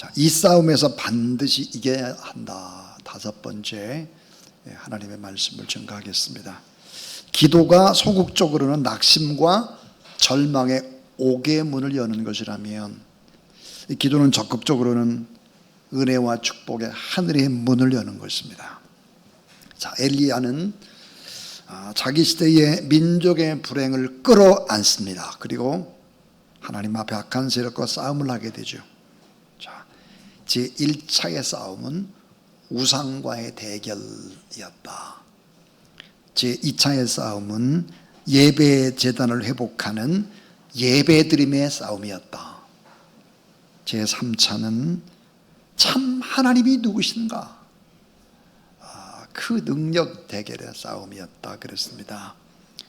자, 이 싸움에서 반드시 이겨야 한다. 다섯 번째, 하나님의 말씀을 증거하겠습니다. 기도가 소극적으로는 낙심과 절망의 옥의 문을 여는 것이라면, 이 기도는 적극적으로는 은혜와 축복의 하늘의 문을 여는 것입니다. 자, 엘리야는 자기 시대의 민족의 불행을 끌어안습니다. 그리고 하나님 앞에 악한 세력과 싸움을 하게 되죠. 자, 제1차의 싸움은 우상과의 대결이었다. 제2차의 싸움은 예배 제단을 회복하는 예배드림의 싸움이었다. 제3차는 참 하나님이 누구신가? 그 능력 대결의 싸움이었다 그랬습니다.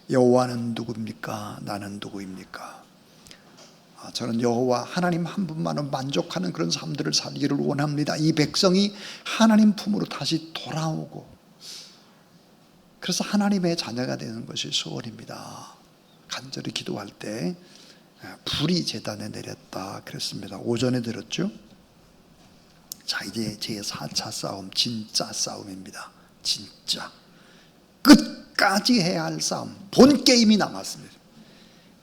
여호와는 누구입니까? 나는 누구입니까? 저는 여호와 하나님 한 분만은 만족하는 그런 삶들을 살기를 원합니다. 이 백성이 하나님 품으로 다시 돌아오고, 그래서 하나님의 자녀가 되는 것이 소원입니다. 간절히 기도할 때 불이 제단에 내렸다 그랬습니다. 오전에 들었죠? 자, 이제 제4차 싸움, 진짜 싸움입니다. 진짜 끝까지 해야 할 싸움, 본 게임이 남았습니다.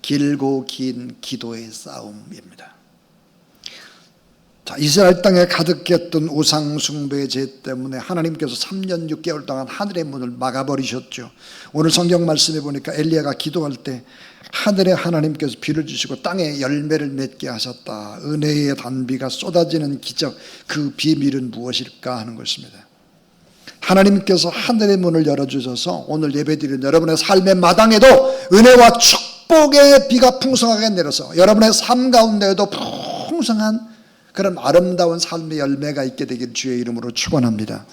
길고 긴 기도의 싸움입니다. 자, 이스라엘 땅에 가득했던 우상 숭배의 죄 때문에 하나님께서 3년 6개월 동안 하늘의 문을 막아버리셨죠. 오늘 성경 말씀에 보니까 엘리야가 기도할 때 하늘에 하나님께서 비를 주시고 땅에 열매를 맺게 하셨다. 은혜의 단비가 쏟아지는 기적, 그 비밀은 무엇일까 하는 것입니다. 하나님께서 하늘의 문을 열어주셔서 오늘 예배드리는 여러분의 삶의 마당에도 은혜와 축복의 비가 풍성하게 내려서 여러분의 삶 가운데에도 풍성한 그런 아름다운 삶의 열매가 있게 되길 주의 이름으로 축원합니다.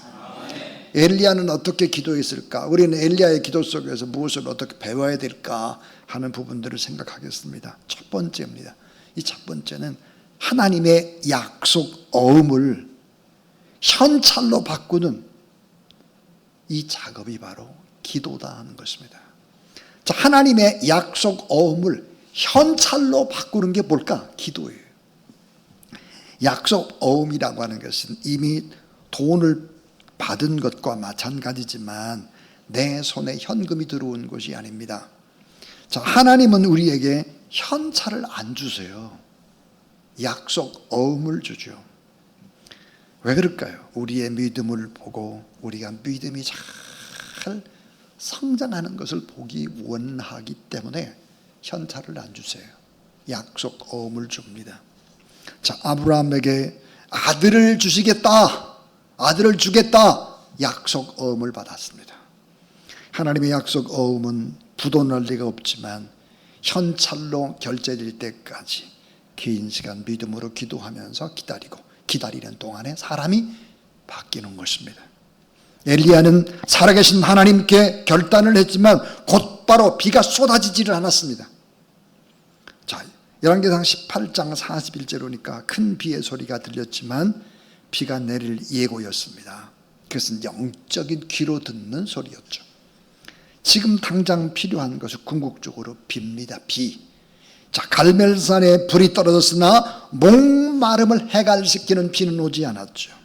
엘리야는 어떻게 기도했을까? 우리는 엘리야의 기도 속에서 무엇을 어떻게 배워야 될까 하는 부분들을 생각하겠습니다. 첫 번째입니다. 이 첫 번째는 하나님의 약속 어음을 현찰로 바꾸는 이 작업이 바로 기도다 하는 것입니다. 자, 하나님의 약속 어음을 현찰로 바꾸는 게 뭘까? 기도예요. 약속 어음이라고 하는 것은 이미 돈을 받은 것과 마찬가지지만 내 손에 현금이 들어온 것이 아닙니다. 자, 하나님은 우리에게 현찰을 안 주세요. 약속 어음을 주죠. 왜 그럴까요? 우리의 믿음을 보고 우리가 믿음이 잘 성장하는 것을 보기 원하기 때문에 현찰을 안 주세요. 약속 어음을 줍니다. 자, 아브라함에게 아들을 주시겠다, 아들을 주겠다 약속 어음을 받았습니다. 하나님의 약속 어음은 부도날 리가 없지만 현찰로 결제될 때까지 긴 시간 믿음으로 기도하면서 기다리는 동안에 사람이 바뀌는 것입니다. 엘리야는 살아계신 하나님께 결단을 했지만 곧바로 비가 쏟아지지를 않았습니다. 자, 열왕기상 18장 41절로니까 큰 비의 소리가 들렸지만 비가 내릴 예고였습니다. 그것은 영적인 귀로 듣는 소리였죠. 지금 당장 필요한 것은 궁극적으로 비입니다. 비. 자, 갈멜산에 불이 떨어졌으나 목마름을 해갈시키는 비는 오지 않았죠.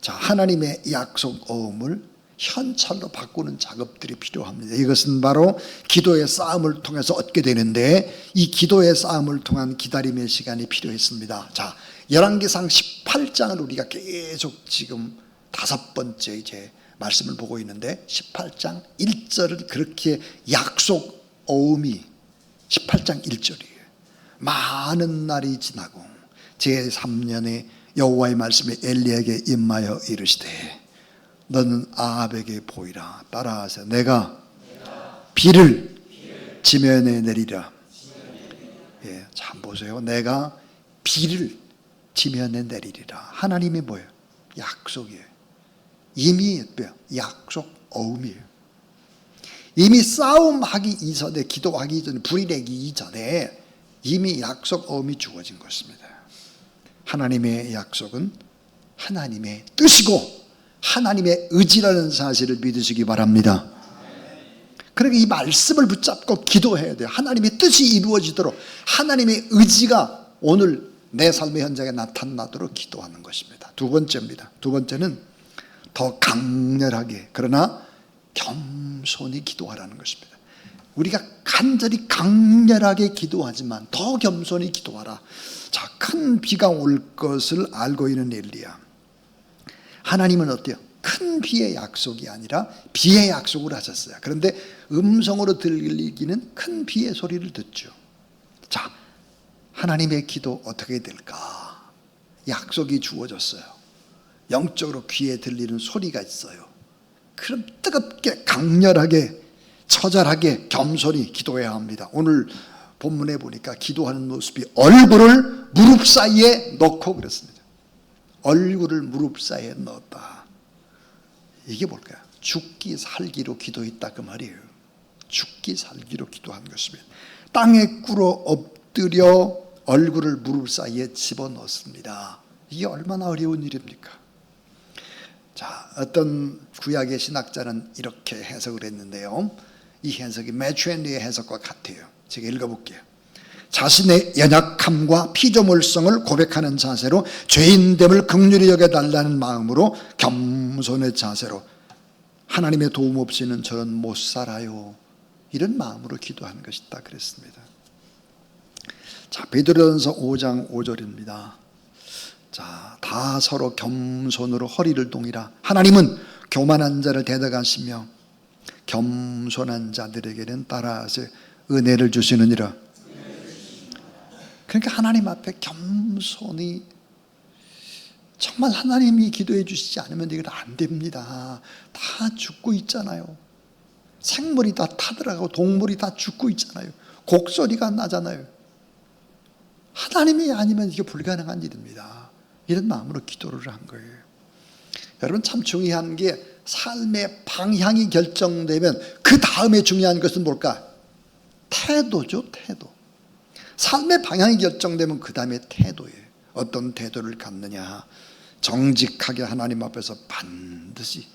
자, 하나님의 약속 어음을 현찰로 바꾸는 작업들이 필요합니다. 이것은 바로 기도의 싸움을 통해서 얻게 되는데, 이 기도의 싸움을 통한 기다림의 시간이 필요했습니다. 자, 열왕기상 18장을 우리가 계속 지금 다섯 번째 이제 말씀을 보고 있는데, 18장 1절은 그렇게 약속 어음이 18장 1절이에요. 많은 날이 지나고 제3년에 여호와의 말씀이 엘리야에게 임하여 이르시되 너는 아합에게 보이라. 따라하세요. 내가 비를 지면에 내리라. 예, 참 보세요. 내가 비를 지면에 내리리라. 하나님이 뭐예요? 약속이에요. 이미 약속 어음이에요. 이미 싸움하기 이전에, 기도하기 전에, 불이 내기 이전에 이미 약속 어음이 주어진 것입니다. 하나님의 약속은 하나님의 뜻이고 하나님의 의지라는 사실을 믿으시기 바랍니다. 그러니까 이 말씀을 붙잡고 기도해야 돼요. 하나님의 뜻이 이루어지도록, 하나님의 의지가 오늘 내 삶의 현장에 나타나도록 기도하는 것입니다. 두 번째입니다. 두 번째는 더 강렬하게 그러나 겸손히 기도하라는 것입니다. 우리가 간절히 강렬하게 기도하지만 더 겸손히 기도하라. 자, 큰 비가 올 것을 알고 있는 엘리야. 하나님은 어때요? 큰 비의 약속이 아니라 비의 약속을 하셨어요. 그런데 음성으로 들리기는 큰 비의 소리를 듣죠. 자, 하나님의 기도 어떻게 될까? 약속이 주어졌어요. 영적으로 귀에 들리는 소리가 있어요. 그럼 뜨겁게 강렬하게 처절하게 겸손히 기도해야 합니다. 오늘 본문에 보니까 기도하는 모습이 얼굴을 무릎 사이에 넣고 그랬습니다. 얼굴을 무릎 사이에 넣었다. 이게 뭘까요? 죽기 살기로 기도했다 그 말이에요. 죽기 살기로 기도한 것입니다. 땅에 꿇어 엎드려 얼굴을 무릎 사이에 집어넣습니다. 이게 얼마나 어려운 일입니까? 자, 어떤 구약의 신학자는 이렇게 해석을 했는데요. 이 해석이 매튜 헨리의 해석과 같아요. 제가 읽어볼게요. 자신의 연약함과 피조물성을 고백하는 자세로 죄인됨을 긍휼히 여겨달라는 마음으로 겸손의 자세로 하나님의 도움 없이는 저는 못 살아요. 이런 마음으로 기도하는 것이다 그랬습니다. 자, 베드로전서 5장 5절입니다. 자, 다 서로 겸손으로 허리를 동이라. 하나님은 교만한 자를 대적하시며 겸손한 자들에게는 따라서 은혜를 주시느니라. 그러니까 하나님 앞에 겸손히 정말 하나님이 기도해 주시지 않으면 이건 안 됩니다. 다 죽고 있잖아요. 생물이 다 타들어가고 동물이 다 죽고 있잖아요. 곡소리가 나잖아요. 하나님이 아니면 이게 불가능한 일입니다. 이런 마음으로 기도를 한 거예요. 여러분 참 중요한 게 삶의 방향이 결정되면 그 다음에 중요한 것은 뭘까? 태도죠. 태도. 삶의 방향이 결정되면 그 다음에 태도예요. 어떤 태도를 갖느냐. 정직하게 하나님 앞에서 반드시.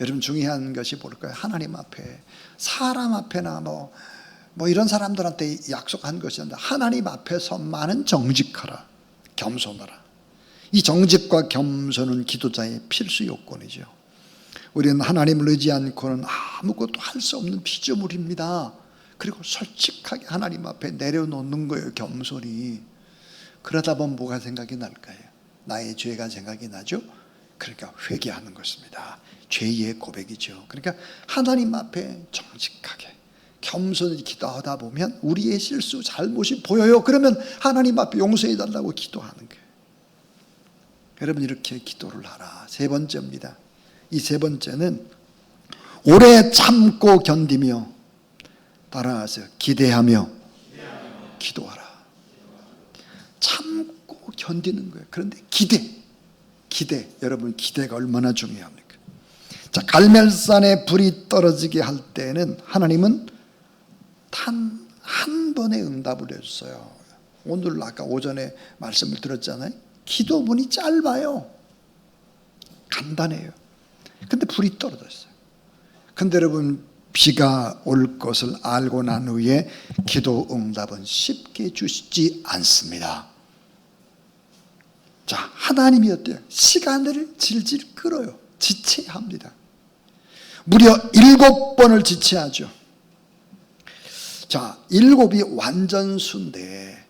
여러분 중요한 것이 뭘까요? 하나님 앞에, 사람 앞에나 뭐 이런 사람들한테 약속한 것이 아니라 하나님 앞에서만은 정직하라, 겸손하라. 이 정직과 겸손은 기도자의 필수 요건이죠. 우리는 하나님을 의지 않고는 아무것도 할 수 없는 피조물입니다. 그리고 솔직하게 하나님 앞에 내려놓는 거예요. 겸손히. 그러다 보면 뭐가 생각이 날까요? 나의 죄가 생각이 나죠. 그러니까 회개하는 것입니다. 죄의 고백이죠. 그러니까 하나님 앞에 정직하게 겸손히 기도하다 보면 우리의 실수, 잘못이 보여요. 그러면 하나님 앞에 용서해 달라고 기도하는 거예요. 여러분 이렇게 기도를 하라. 세 번째입니다. 이 세 번째는 오래 참고 견디며 따라서 기대하며 기도하라. 참고 견디는 거예요. 그런데 기대. 여러분 기대가 얼마나 중요합니까? 자, 갈멜산에 불이 떨어지게 할 때는 하나님은 단 한 번의 응답을 해줬어요. 오늘 아까 오전에 말씀을 들었잖아요. 기도문이 짧아요. 간단해요. 근데 불이 떨어졌어요. 근데 여러분 비가 올 것을 알고 난 후에 기도 응답은 쉽게 주시지 않습니다. 자, 하나님이 어때요? 시간을 질질 끌어요. 지체합니다. 무려 7번을 지체하죠. 자, 7이 완전수인데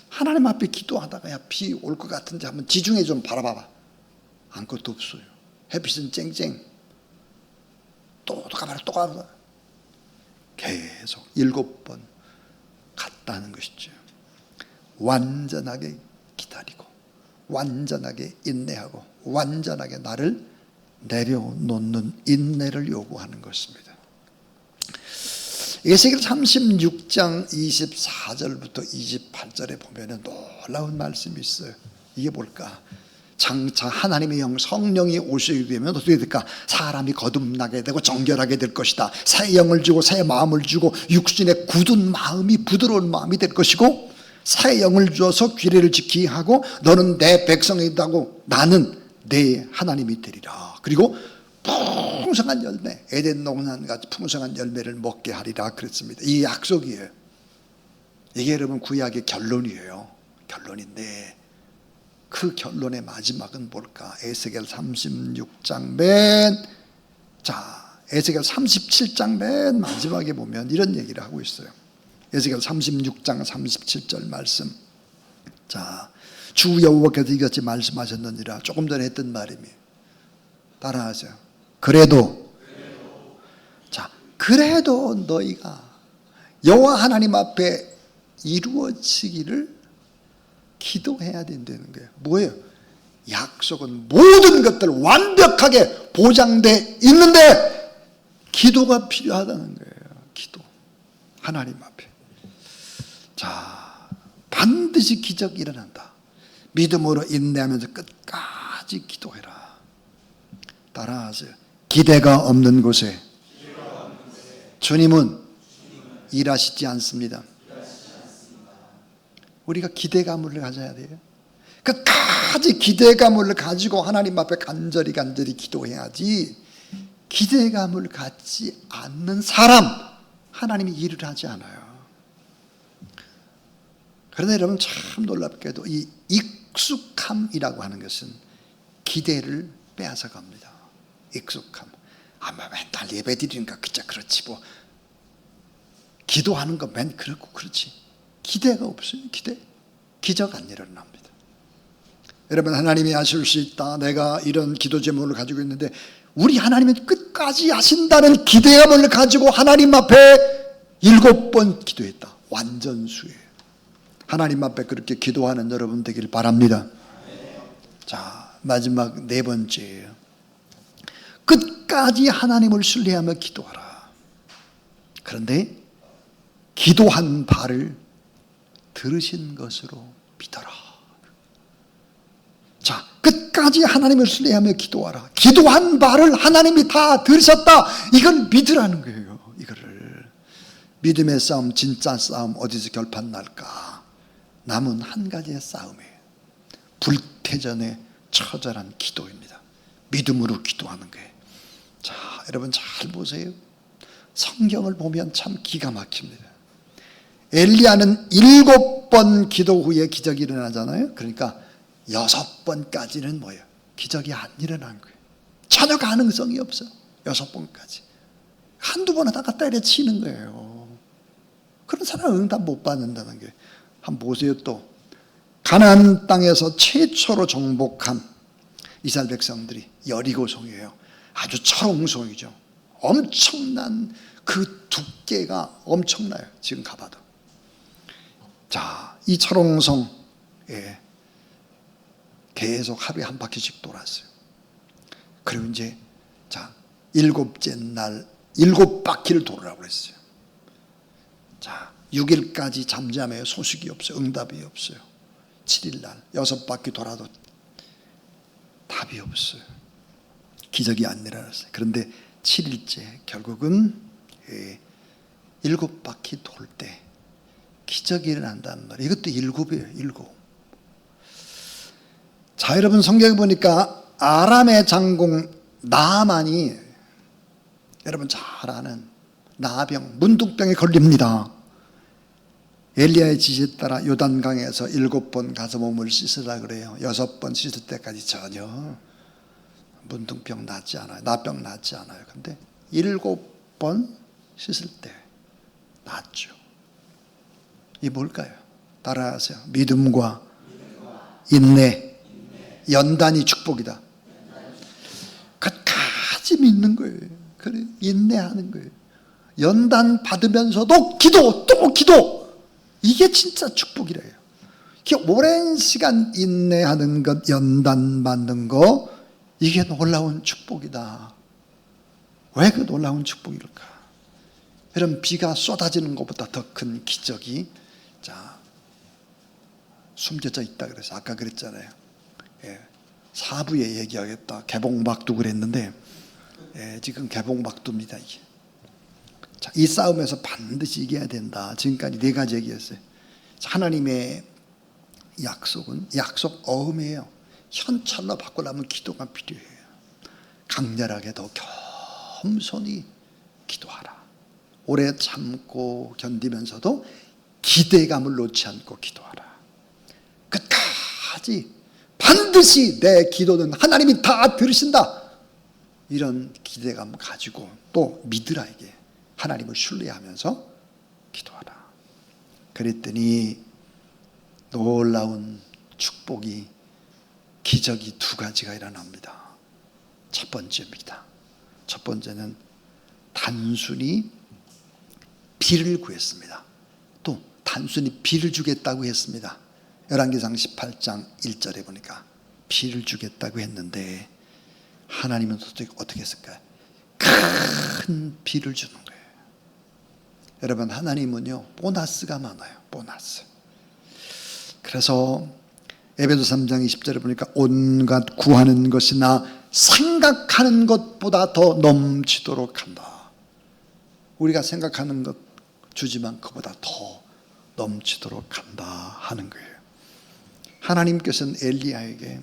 하나님 앞에 기도하다가 야, 비 올 것 같은데 한번 지중해 좀 바라봐봐. 아무것도 없어요. 햇빛은 쨍쨍. 또 가봐라, 또 가봐라. 계속 7번 갔다는 것이죠. 완전하게 기다리고 완전하게 인내하고 완전하게 나를 내려놓는 인내를 요구하는 것입니다. 에스겔 36장 24절부터 28절에 보면 놀라운 말씀이 있어요. 이게 뭘까? 장차 하나님의 영 성령이 오시게 되면 어떻게 될까? 사람이 거듭나게 되고 정결하게 될 것이다. 새 영을 주고 새 마음을 주고 육신의 굳은 마음이 부드러운 마음이 될 것이고 새 영을 주어서 규례를 지키게 하고 너는 내 백성이다고 나는 내 하나님이 되리라. 그리고 풍성한 열매, 에덴 농산같이 풍성한 열매를 먹게 하리라 그랬습니다. 이 약속이에요. 이게 여러분 구약의 결론이에요. 결론인데 그 결론의 마지막은 뭘까? 에스겔 36장 에스겔 37장 맨 마지막에 보면 이런 얘기를 하고 있어요. 에스겔 36장 37절 말씀. 자, 주 여호와께서 이같이 말씀하셨느니라. 조금 전에 했던 말입니다. 따라하세요. 그래도 너희가 여호와 하나님 앞에 이루어지기를 기도해야 된다는 거예요. 뭐예요? 약속은 모든 것들 완벽하게 보장돼 있는데 기도가 필요하다는 거예요. 기도. 하나님 앞에. 자, 반드시 기적이 일어난다. 믿음으로 인내하면서 끝까지 기도해라. 따라하세요. 기대가 없는 곳에 주님은 일하시지 않습니다. 우리가 기대감을 가져야 돼요. 끝까지 기대감을 가지고 하나님 앞에 간절히 기도해야지. 기대감을 갖지 않는 사람 하나님이 일을 하지 않아요. 그런데 여러분 참 놀랍게도 이 익숙함이라고 하는 것은 기대를 빼앗아갑니다. 익숙함. 아마 맨날 예배 드리니까 그렇지 뭐 기도하는 거 맨 그렇고 그렇지. 기대가 없어요. 기적 안 일어납니다. 여러분 하나님이 하실 수 있다. 내가 이런 기도 제목을 가지고 있는데 우리 하나님은 끝까지 하신다는 기대감을 가지고 하나님 앞에 7번 기도했다. 완전수예요. 하나님 앞에 그렇게 기도하는 여러분 되길 바랍니다. 자, 마지막 4번째예요. 끝까지 하나님을 신뢰하며 기도하라. 그런데 기도한 바를 들으신 것으로 믿어라. 자, 끝까지 하나님을 신뢰하며 기도하라. 기도한 바를 하나님이 다 들으셨다. 이걸 믿으라는 거예요. 이거를. 믿음의 싸움, 진짜 싸움 어디서 결판 날까? 남은 한 가지의 싸움이에요. 불태전의 처절한 기도입니다. 믿음으로 기도하는 거예요. 자, 여러분 잘 보세요. 성경을 보면 참 기가 막힙니다. 엘리야는 7번 기도 후에 기적이 일어나잖아요. 그러니까 6번까지는 뭐예요? 기적이 안 일어난 거예요. 전혀 가능성이 없어요. 6번까지. 한두 번 하다가 때려치는 거예요. 그런 사람은 응답 못 받는다는 게. 한번 보세요. 또 가나안 땅에서 최초로 정복한 이스라엘 백성들이 여리고성이에요. 아주 철옹성이죠. 엄청난 그 두께가 엄청나요. 지금 가봐도. 자, 이 철옹성에 계속 하루에 한 바퀴씩 돌았어요. 그리고 이제 자, 7째 날 7바퀴를 돌으라고 그랬어요. 자, 6일까지 잠잠해요. 소식이 없어요. 응답이 없어요. 7일 날 6바퀴 돌아도 답이 없어요. 기적이 안 일어났어요. 그런데 7일째 결국은 7바퀴 돌 때 기적이 일어난단 말이에요. 이것도 7이에요. 7. 자, 여러분 성경에 보니까 아람의 장공 나아만이 여러분 잘 아는 나병, 문둥병에 걸립니다. 엘리야의 지시에 따라 요단강에서 7번 가서 몸을 씻으라 그래요. 6번 씻을 때까지 전혀 문둥병 낫지 않아요. 나병 낫지 않아요. 근데 7번 씻을 때 낫죠. 이 뭘까요? 따라하세요. 믿음과 인내. 연단이 축복이다. 끝까지 믿는 거예요. 그래, 인내하는 거예요. 연단 받으면서도 기도, 또 기도. 이게 진짜 축복이래요. 오랜 시간 인내하는 것, 연단 받는 거, 이게 놀라운 축복이다. 왜 그 놀라운 축복일까? 여러분, 비가 쏟아지는 것보다 더 큰 기적이 자 숨겨져 있다 그래서 아까 그랬잖아요. 사부에 얘기하겠다. 개봉박두 그랬는데 지금 개봉박두입니다. 이게. 자, 이 싸움에서 반드시 이겨야 된다. 지금까지 4가지 얘기했어요. 하나님의 약속은 약속 어음이에요. 현찰로 바꾸려면 기도가 필요해요. 강렬하게 더 겸손히 기도하라. 오래 참고 견디면서도 기대감을 놓지 않고 기도하라. 하지. 반드시 내 기도는 하나님이 다 들으신다. 이런 기대감 가지고 또 믿으라. 이게 하나님을 신뢰하면서 기도하라. 그랬더니 놀라운 축복이, 기적이 두 가지가 일어납니다. 첫 번째입니다. 첫 번째는 단순히 비를 구했습니다. 또 단순히 비를 주겠다고 했습니다. 열왕기상 18장 1절에 보니까 비를 주겠다고 했는데 하나님은 어떻게 했을까요? 큰 비를 주는 거예요. 여러분, 하나님은요 보너스가 많아요. 보너스. 그래서 에베소 3장 20절에 보니까 온갖 구하는 것이나 생각하는 것보다 더 넘치도록 한다. 우리가 생각하는 것 주지만 그보다 더 넘치도록 한다 하는 거예요. 하나님께서는 엘리야에게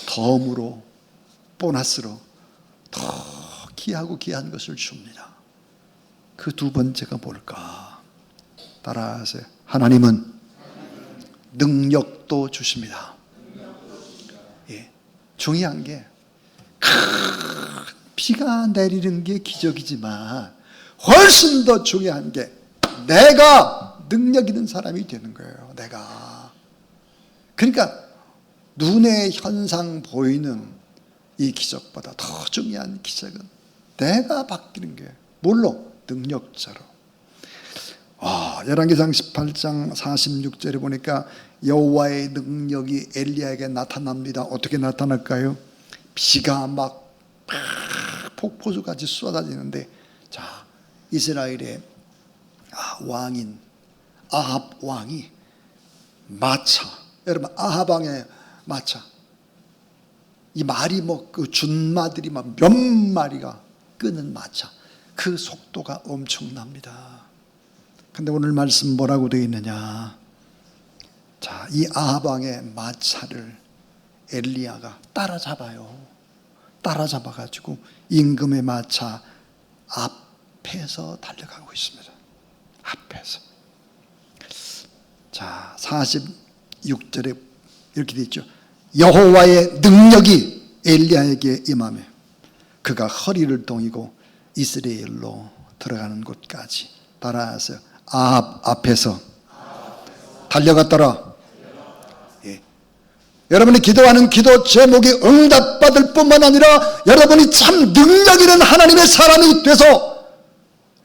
덤으로, 보너스로 더 귀하고 귀한 것을 줍니다. 그 두 번째가 뭘까? 따라하세요. 하나님은 능력도 주십니다. 예, 중요한 게 비가 내리는 게 기적이지만 훨씬 더 중요한 게 내가 능력 있는 사람이 되는 거예요. 내가. 그러니까 눈에 현상 보이는 이 기적보다 더 중요한 기적은 내가 바뀌는 게 뭘로? 능력자로. 열왕기상 18장 46절에 보니까 여호와의 능력이 엘리야에게 나타납니다. 어떻게 나타날까요? 비가 막 폭포수같이 쏟아지는데, 자, 이스라엘의 왕인 아합 왕이 마차, 여러분 아합 왕의 마차, 이 말이 그 준마들이 막 몇 마리가 끄는 마차, 그 속도가 엄청납니다. 근데 오늘 말씀 뭐라고 되어 있느냐? 자, 이 아합 왕의 마차를 엘리야가 따라잡아요. 따라잡아가지고 임금의 마차 앞에서 달려가고 있습니다. 앞에서. 자, 46절에 이렇게 되어 있죠. 여호와의 능력이 엘리야에게 임하며 그가 허리를 동이고 이스라엘로 들어가는 곳까지, 따라하세요. 아합 앞에서 달려갔더라. 예. 여러분이 기도하는 기도 제목이 응답받을 뿐만 아니라 여러분이 참 능력 있는 하나님의 사람이 돼서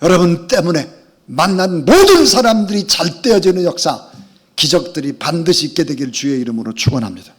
여러분 때문에 만난 모든 사람들이 잘 떼어지는 역사, 기적들이 반드시 있게 되길 주의 이름으로 축원합니다.